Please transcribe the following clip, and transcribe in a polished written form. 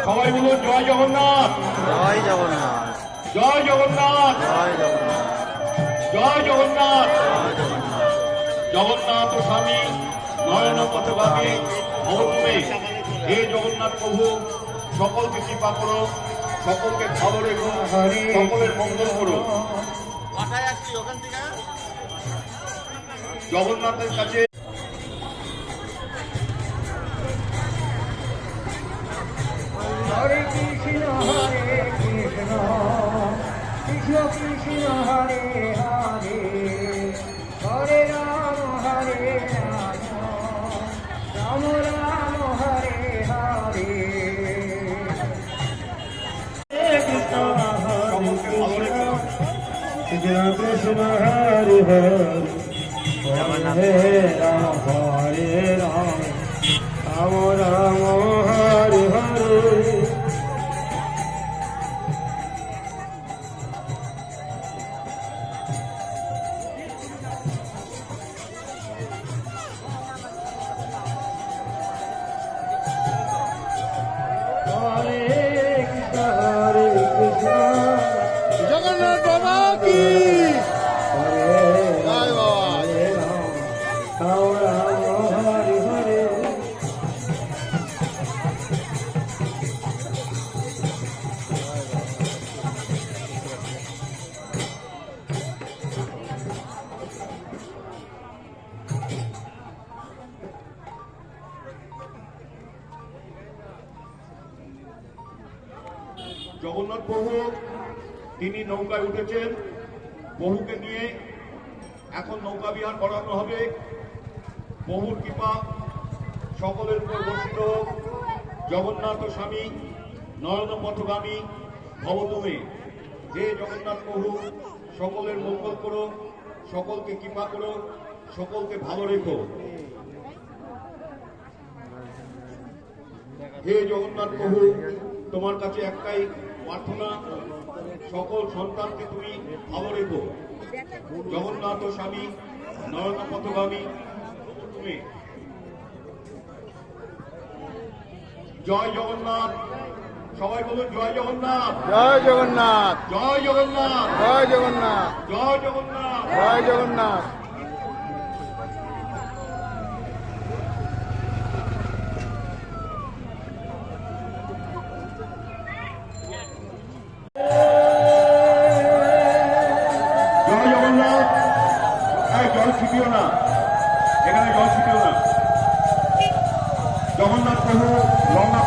সবাই বলুন জয় জগন্নাথ, জয় জগন্নাথ, জয় জগন্নাথ, জয় জগন্নাথ, জয় জগন্নাথ। জয় জগন্নাথ। জগন্নাথ স্বামী নয়ন পথগামী ভবতুমে হে জগন্নাথ প্রভু, সকলকে কৃপা করো, সকলকে ভালো রেখো, সকলের মঙ্গল করো। জগন্নাথের কাছে হরে কৃষ্ণ কৃষ্ণ কৃষ্ণ হরে হরে, হরে রাম রাম রাম হরে হরে। কৃষ্ণ কৃষ্ণ হরে হরে, হরে রাম রাম রাম হরে হরে। জগন্নাথ বাবা কি জয় বাবা। জগন্নাথ প্রভু তিনি নৌকায় উঠেছেন, বহুকে নিয়ে এখন নৌকা বিহার করানো হবে। বহুর কৃপা সকলের উপর বর্ষিত হোক। জগন্নাথ স্বামী নয়ন পথগামী ভবতুমে হে জগন্নাথ প্রভু, সকলের মঙ্গল করো, সকলকে কৃপা করো, সকলকে ভালো রেখো। হে জগন্নাথ প্রভু, তোমার কাছে একটাই প্রার্থনা, সকল সন্তানকে তুমি ভালো রেখো। জগন্নাথ স্বামী নয়ন পথগামী তুমি জয় জগন্নাথ। সবাই বলুন জয় জগন্নাথ, জয় জগন্নাথ, জয় জগন্নাথ, জয় জগন্নাথ, জয় জগন্নাথ। জয় জগন্নাথ। জয় জগন্নাথ। জল ছিটিও না, এখানে জল ছিটিও না। জগন্নাথ প্রভু রঙা